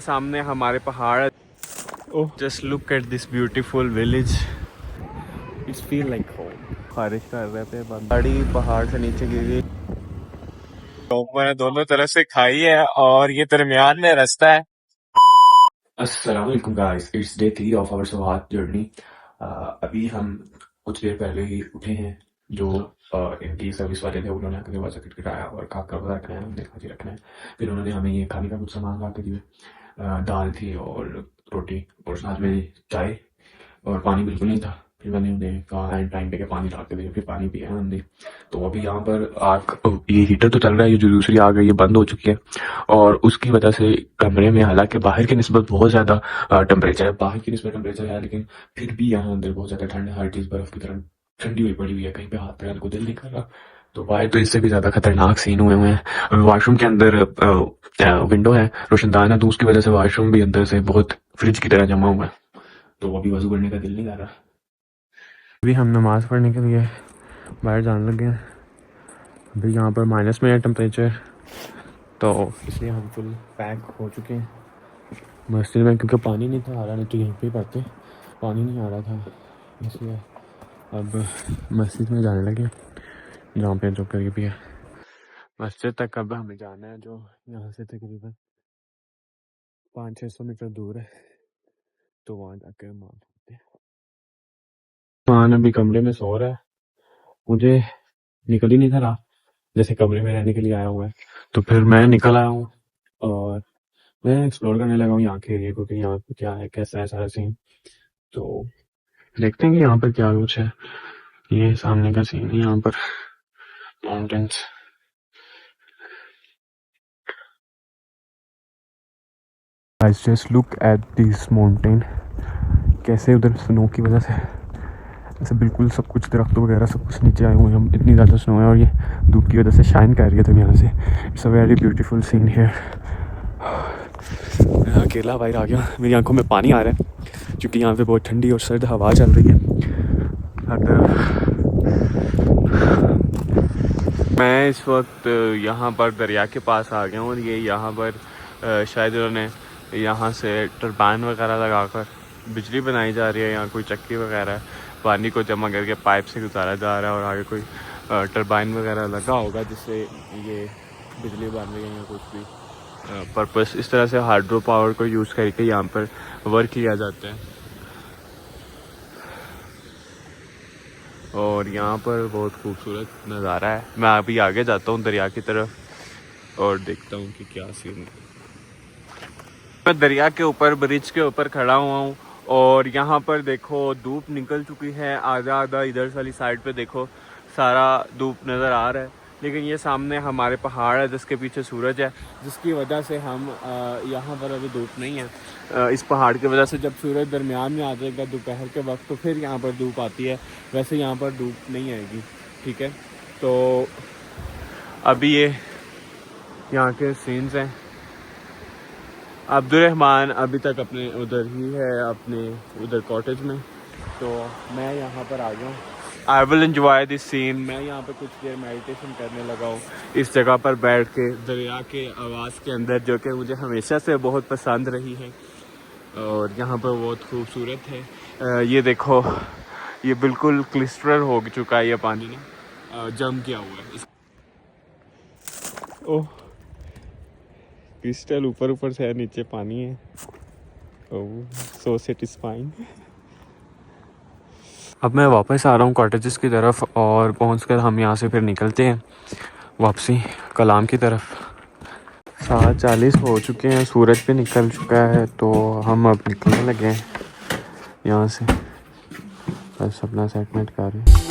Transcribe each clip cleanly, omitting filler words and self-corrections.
सामने हमारे पहाड़। Oh, just look at this beautiful village. It's feel like home. बारिश कर रहे थे, गाड़ी पहाड़ से नीचे गिरी। तो मैंने दोनों तरफ से खाई है और ये दरमियान में रास्ता है। अस्सलाम वालेकुम guys, it's day 3 of our Swat journey. अभी हम कुछ देर पहले ही उठे हैं। जो इनकी सर्विस वाले थे उन्होंने आकर दरवाजा खटखटाया और कहा कब रखना है, हमने कहा जी रखना है। फिर उन्होंने हमें ये खाने का कुछ सामान ला के दिए। दाल थी और रोटी और साथ में चाय और पानी बिल्कुल नहीं था। फिर मैंने उन्हें कहा एंड टाइम पे कि पानी ला के दे, फिर पानी पिया हमने। तो अभी यहाँ पर आग, ये हीटर तो चल रहा है, ये जो दूसरी आग है ये बंद हो चुकी है और उसकी वजह से कमरे में, हालांकि बाहर की निस्बत बहुत ज्यादा टेम्परेचर है, बाहर की निस्बत टेम्परेचर है, लेकिन फिर भी यहाँ अंदर बहुत ज्यादा ठंड है। हर चीज बर्फ की तरह ठंडी हुई पड़ी हुई है, कहीं पे हाथ पैर को दिल नहीं कर रहा। तो बाहर तो इससे भी ज्यादा खतरनाक सीन हुए हुए हैं। वॉशरूम के अंदर विंडो है, रोशनदान है, तो उसकी वजह से वॉशरूम भी अंदर से बहुत फ्रिज की तरह जमा हुआ है। तो अभी वजू करने का दिल नहीं कर रहा। अभी हम नमाज़ पढ़ने के लिए बाहर जाने लगे हैं। अभी यहाँ पर माइनस में है टेम्परेचर, तो इसलिए हम फुल पैक हो चुके हैं मस्जिद में, क्योंकि पानी नहीं था आ रहा, नहीं तो यहीं पे ही पढ़ते। पानी नहीं आ रहा था, इसलिए अब मस्जिद में जाने लगे, जहाँ पे जो करीबी है मस्जिद तक। अब हमें जाना है, जो यहाँ से तकरीबन 500-600 मीटर दूर है, तो वहाँ जाकर हम सकते हैं। मान अभी कमरे में सो रहा है, मुझे निकल ही नहीं था रहा, जैसे कमरे में रहने के लिए आया हुआ है। तो फिर मैं निकल आया हूँ और मैं एक्सप्लोर करने लगा हूँ यहाँ के एरिया को, कि यहाँ पे क्या है, कैसा है सारा सीन। तो देखते हैं कि यहाँ पर क्या कुछ है। ये सामने का सीन है, यहाँ पर mountains. Guys just look at this mountain, कैसे उधर स्नो की वजह से ऐसे बिल्कुल सब कुछ दरख्त वगैरह सब कुछ नीचे आए हुए हैं। हम इतनी ज़्यादा स्नो है और ये धूप की वजह से शाइन कर रही है, तो यहाँ से it's a very beautiful scene here. मैं अकेला बाहर आ गया, मेरी आंखों में पानी आ रहा है क्योंकि यहाँ पे बहुत ठंडी और सर्द हवा चल रही है हर तरफ। मैं इस वक्त यहाँ पर दरिया के पास आ गया हूँ और ये यहाँ पर शायद उन्होंने यहाँ से टरबाइन वगैरह लगाकर बिजली बनाई जा रही है। यहाँ कोई चक्की वगैरह है, पानी को जमा करके पाइप से गुजारा जा रहा है और आगे कोई टरबाइन वगैरह लगा होगा जिससे ये बिजली बन रही है या कुछ भी पर्पस। इस तरह से हाइड्रो पावर को यूज़ करके यहाँ पर वर्क किया जाता है। और यहाँ पर बहुत खूबसूरत नज़ारा है। मैं अभी आगे जाता हूँ दरिया की तरफ और देखता हूँ कि क्या सीन है। मैं दरिया के ऊपर, ब्रिज के ऊपर खड़ा हुआ हूँ और यहाँ पर देखो धूप निकल चुकी है आधा आधा। इधर वाली साइड पे देखो सारा धूप नज़र आ रहा है, लेकिन ये सामने हमारे पहाड़ है जिसके पीछे सूरज है, जिसकी वजह से हम यहाँ पर अभी धूप नहीं है। इस पहाड़ की वजह से जब सूरज दरमियान में आ जाएगा दोपहर के वक्त, तो फिर यहाँ पर धूप आती है, वैसे यहाँ पर धूप नहीं आएगी। ठीक है, तो अभी ये यहाँ के सीन्स हैं। अब्दुर्रहमान अभी तक अपने उधर ही है, अपने उधर कॉटेज में, तो मैं यहाँ पर आ गया हूँ। I will enjoy this scene. मैं यहाँ पे कुछ देर मेडिटेशन करने लगा हूँ इस जगह पर बैठ के, दरिया के आवाज़ के अंदर, जो कि मुझे हमेशा से बहुत पसंद रही है और यहाँ पर बहुत खूबसूरत है। ये देखो, ये बिल्कुल क्लिस्टर हो चुका है, ये पानी ना जम गया हुआ है। ओह, क्रिस्टल ऊपर ऊपर से है, नीचे पानी है। ओह, सो सेटिस्फाइंग। अब मैं वापस आ रहा हूँ कॉटेजेस की तरफ और पहुँचकर हम यहाँ से फिर निकलते हैं वापसी कलाम की तरफ। 7:40 हो चुके हैं, सूरज भी निकल चुका है, तो हम अब निकलने लगे हैं यहाँ से। बस अपना सेटमेंट कर रहे हैं।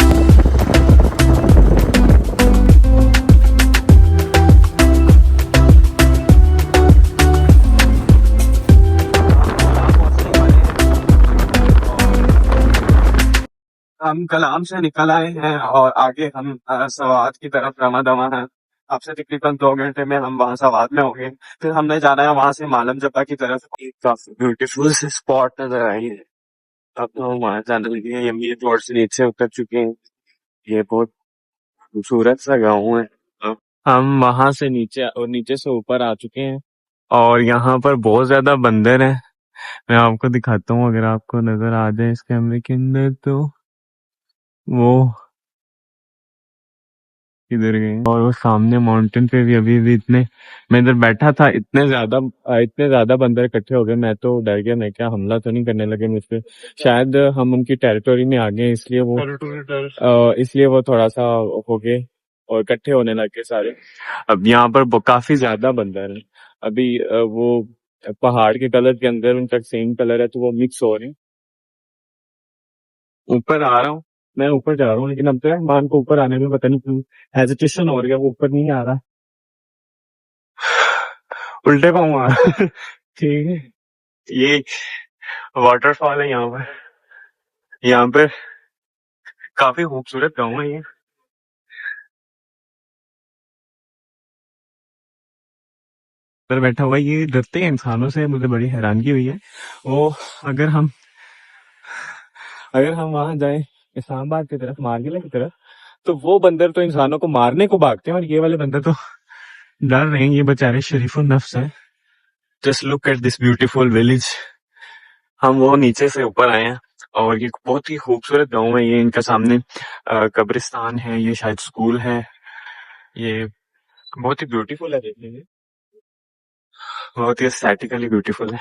हम कलाम से निकल आए हैं और आगे हम सवात की तरफ रवाना दवा हैं। आपसे तकरीबन 2 घंटे में हम वहाँ सवात में होंगे। फिर हमने जाना है वहाँ से मालम जब्बा की तरफ। काफी ब्यूटीफुल से स्पॉट नजर आई है। अब तो हम वहाँ जाने लगे हैं, ये रोड से नीचे उतर चुके हैं। ये बहुत खूबसूरत सा गाँव है। अब हम वहाँ से नीचे और नीचे से ऊपर आ चुके हैं और यहाँ पर बहुत ज्यादा बंदर हैं। मैं आपको दिखाता हूँ, अगर आपको नजर आ जाए इस कैमरे के अंदर तो वो इधर गए। और वो सामने माउंटेन पे भी इतने, मैं इधर बैठा था, इतने ज्यादा बंदर इकट्ठे हो गए, मैं तो डर गया, मैं क्या हमला तो नहीं करने लगे मुझ पे। शायद हम उनकी टेरिटोरी में आ गए, इसलिए वो थोड़ा सा हो गए और इकट्ठे होने लगे सारे। अब यहाँ पर काफी ज्यादा बंदर है। अभी वो पहाड़ के कलर के अंदर उनका सेम कलर है, तो वो मिक्स हो रहे हैं। ऊपर आ रहा हूँ, मैं ऊपर जा रहा हूँ, लेकिन अब तो यार मान को ऊपर आने में पता नहीं क्यों हेजिटेशन हो रही है, वो ऊपर नहीं आ रहा। उल्टे पाँव आ रहा है। ठीक है, ये वाटरफॉल है यहाँ पे काफी खूबसूरत गाँव है ये। पर बैठा हुआ ये डरते हैं इंसानों से, मुझे बड़ी हैरानगी हुई है। वो अगर हम अगर हम वहां जाए इस्लामाबाद की तरफ, मार्गिला की तरफ, तो वो बंदर तो इंसानों को मारने को भागते हैं, और ये वाले बंदर तो डर रहे हैं। ये बेचारे शरीफुल नफ्स हैं। Just look at this beautiful village. हम वो नीचे से ऊपर आए हैं, और ये बहुत ही खूबसूरत गांव है ये। इनका सामने कब्रिस्तान है, ये शायद स्कूल है। ये बहुत ही ब्यूटीफुल है देखने में, बहुत ही एस्थेटिकली ब्यूटीफुल है।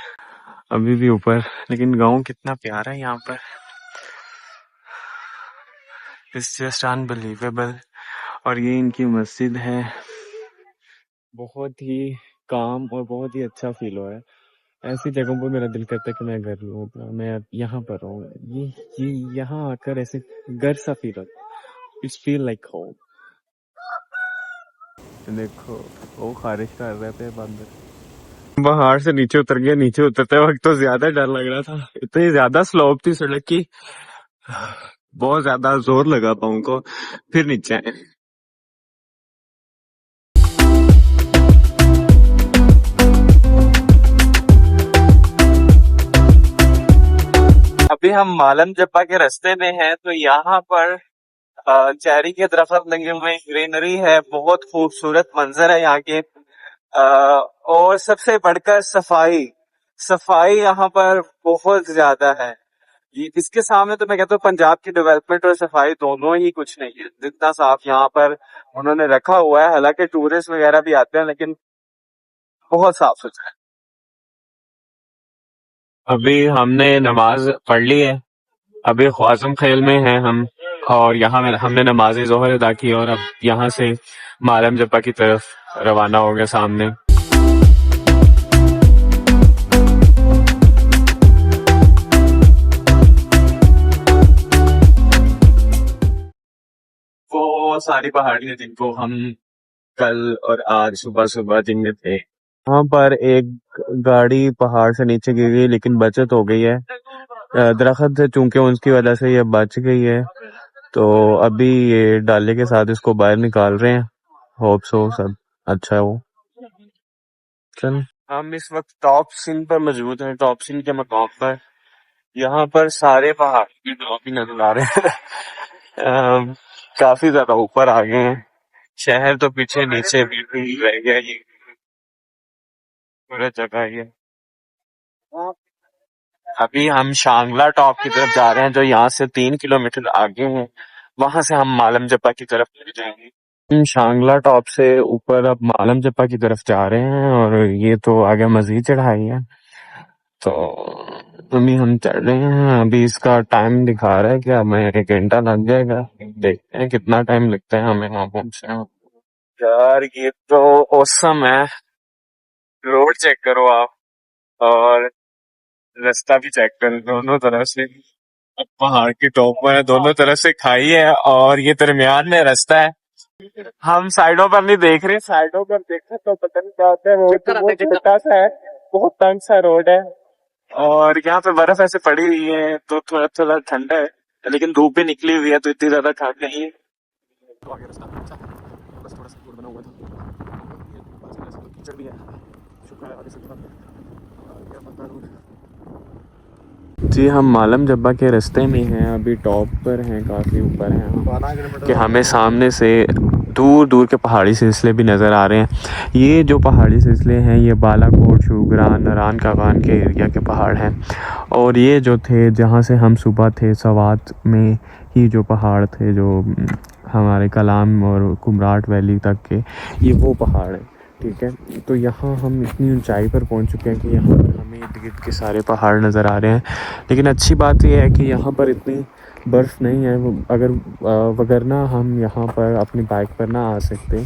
अभी भी ऊपर, लेकिन गांव कितना प्यारा है यहाँ पर, इट्स जस्ट अनबिलीवेबल। और ये इनकी मस्जिद है, बहुत ही काम और बहुत ही अच्छा फील हो रहा है। ऐसी जगहों पर मेरा दिल करता है कि मैं घर लूँ, मैं अब यहाँ पर रहूँ। ये यहाँ आकर ऐसे घर सा फील होता है, इट्स फील लाइक होम। देखो वो खारिश कर रहे थे बंदर। पहाड़ से नीचे उतर गया, नीचे उतरते वक्त तो ज्यादा डर लग रहा था, इतनी ज्यादा स्लोप थी सड़क की, बहुत ज्यादा जोर लगा पाँव को, फिर नीचे आए। अभी हम मालम जब्बा के रास्ते में हैं, तो यहाँ पर चेरी के दरख्त लगे हुए, ग्रीनरी है, बहुत खूबसूरत मंजर है यहाँ के। और सबसे बढ़कर सफाई, सफाई यहाँ पर बहुत ज्यादा है। इसके सामने तो मैं कहता हूँ पंजाब की डेवलपमेंट और सफाई दोनों ही कुछ नहीं है, जितना साफ यहाँ पर उन्होंने रखा हुआ है। हालांकि टूरिस्ट वगैरह भी आते हैं, लेकिन बहुत साफ सुथरा है। अभी हमने नमाज पढ़ ली है, अभी ख्वाज़म खेल में हैं हम, और यहाँ में हमने नमाज ज़ोहर अदा की, और अब यहाँ से मालम जब्बा की तरफ रवाना हो गया सामने। वो सारी पहाड़ियाँ जिनको हम कल और आज सुबह सुबह जिनमें थे, वहाँ पर एक गाड़ी पहाड़ से नीचे गिर गई, लेकिन बचत हो गई है। दरख्त है चूंकि, उसकी वजह से ये बच गई है। तो अभी ये डाले के साथ इसको बाहर निकाल रहे हैं। होप सो सब अच्छा हो। चल, हम इस वक्त टॉप सिन पर मौजूद हैं, टॉप सिन के मकाम पर। यहाँ पर सारे पहाड़ के टॉप ही नजर आ रहे हैं। काफी ज्यादा ऊपर आ गए हैं, शहर तो पीछे नीचे बिल्कुल रह गया ये पूरा जगह ये। अभी हम शांगला टॉप की तरफ जा रहे हैं, जो यहाँ से 3 किलोमीटर आगे है। वहां से हम मालम जब्बा की तरफ जाएंगे। हम शांगला टॉप से ऊपर अब मालम जब्बा की तरफ जा रहे हैं, और ये तो आगे मजीद चढ़ाई है, तो अभी हम चढ़ रहे हैं। अभी इसका टाइम दिखा रहा है कि हमें 1 घंटा लग जाएगा, देखते हैं कितना टाइम लगता है हमें वहां पहुंचने में। यार ये तो औसम है, रोड चेक करो आप, और रास्ता भी चेक करो, दोनों तरफ से पहाड़ के टॉप पर है, दोनों तरफ से खाई है, और ये दरमियान में रास्ता है। हम साइडों पर नहीं देख रहे, साइडों पर देखा तो पता नहीं क्या होता है। रोड तो बहुत छोटा सा है, बहुत तंग सा रोड है, और यहाँ पे बर्फ ऐसे पड़ी हुई है, तो थोड़ा थोड़ा ठंडा है, लेकिन धूप भी निकली हुई है, तो इतनी ज्यादा ठंड नहीं है। तो आगे रास्ता बस थोड़ा सा रोड बना हुआ था, कीचड़ भी है, शुक्र है आगे से जी। हम मालम जब्बा के रास्ते में हैं, अभी टॉप पर हैं, काफ़ी ऊपर हैं, कि हमें सामने से दूर दूर के पहाड़ी सिलसिले भी नज़र आ रहे हैं। ये जो पहाड़ी सिलसिले हैं ये बालाकोट, शूगरा, नरान कागान के एरिया के पहाड़ हैं। और ये जो थे जहाँ से हम सुबह थे सवात में ही जो पहाड़ थे जो हमारे कलाम और कुमराट वैली तक के, ये वो पहाड़ है। ठीक है, तो यहाँ हम इतनी ऊंचाई पर पहुँच चुके हैं कि यहाँ पर हमें इर्द गिर्द के सारे पहाड़ नज़र आ रहे हैं। लेकिन अच्छी बात यह है कि यहाँ पर इतनी बर्फ़ नहीं है। अगर वगरना हम यहाँ पर अपनी बाइक पर ना आ सकते।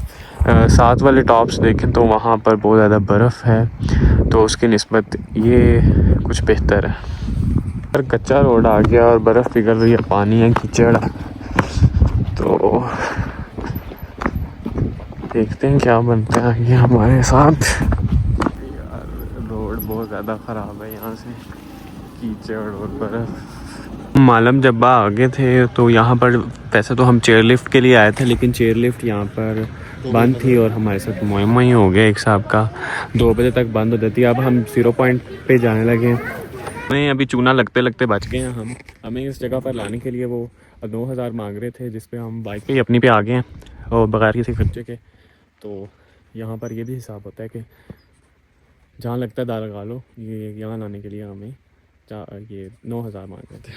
साथ वाले टॉप्स देखें तो वहाँ पर बहुत ज़्यादा बर्फ़ है, तो उसकी निस्बत ये कुछ बेहतर है। पर कच्चा रोड आ गया और बर्फ़ पिघल रही है, पानी है, कीचड़। तो देखते हैं क्या बनता है आगे हमारे साथ। यार रोड बहुत ज़्यादा ख़राब है, यहाँ से कीचड़ और बर्फ़। मालम जब्बा आगे थे तो यहाँ पर वैसे तो हम चेयर लिफ्ट के लिए आए थे, लेकिन चेयर लिफ्ट यहाँ पर बंद थी और हमारे साथ मुआयमा ही हो गया एक साहब का। 2 बजे तक बंद हो जाती है। अब हम 0 पॉइंट पे जाने लगे हैं। हमें अभी चूना लगते लगते बच गए हैं। हमें इस जगह पर लाने के लिए वो 9,000 मांग रहे थे, जिस पे हम बाइक पे ही अपनी पे आ गए हैं और बगैर किसी खर्चे के। तो यहाँ पर ये भी हिसाब होता है कि जहाँ लगता है दाल लगा लो। ये यहाँ लाने के लिए हमें ये 9,000 मांग रहे थे।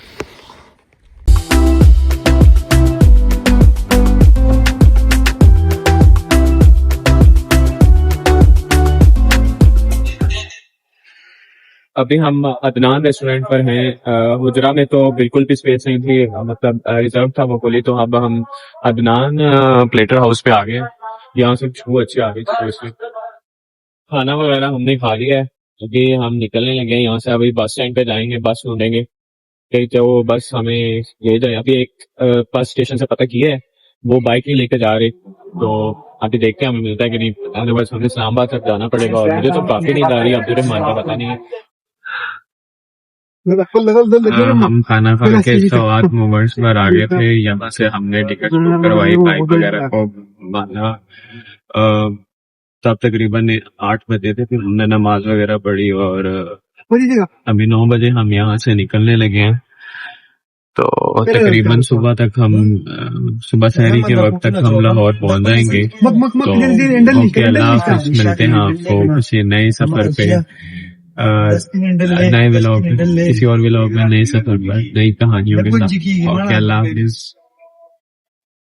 अभी हम अदनान रेस्टोरेंट पर हैं। हुजरा में तो बिल्कुल भी स्पेस नहीं थी, मतलब रिजर्व था वो बोली। तो अब हम अदनान प्लेटर हाउस पे आ गए। यहाँ से खुशबू अच्छी आ गई थी। इसमें खाना वगैरह हमने खा लिया है। अभी हम निकलने लगे हैं यहाँ से। अभी बस स्टैंड पे जाएंगे, बस ढूंढेंगे कहीं तो वो बस हमें ले जाए। अभी एक बस स्टेशन से पता किया है, वो बाइक ही लेकर जा रहे। तो अभी देखते हैं हमें मिलता है कि नहीं। अदरवाइज हमें इस्लामाबाद तक जाना पड़ेगा और मुझे तो काफी नींद आ रही है। अब मेरे मन का पता नहीं है। हम खाना खा के सवात मोबाइल्स पर आ गए थे। यहाँ से हमने टिकट बुक करवाई, बाइक वगैरह को बांधा। तब तकरीबन 8 बजे थे, फिर हमने नमाज वगैरह पढ़ी और अभी 9 बजे हम यहाँ से निकलने लगे हैं। तो तकरीबन सुबह तक हम सुबह सहरी के वक्त तक हम लाहौर पहुंच जाएंगे। तो ओके, अल्लाह हाफिज़। मिलते हैं आपको किसी नए सफर पे, नए व्लॉग में, किसी और व्लॉग में, नए सफर पर, नई कहानियों के साथ। ओके, अल्लाह हाफिज़।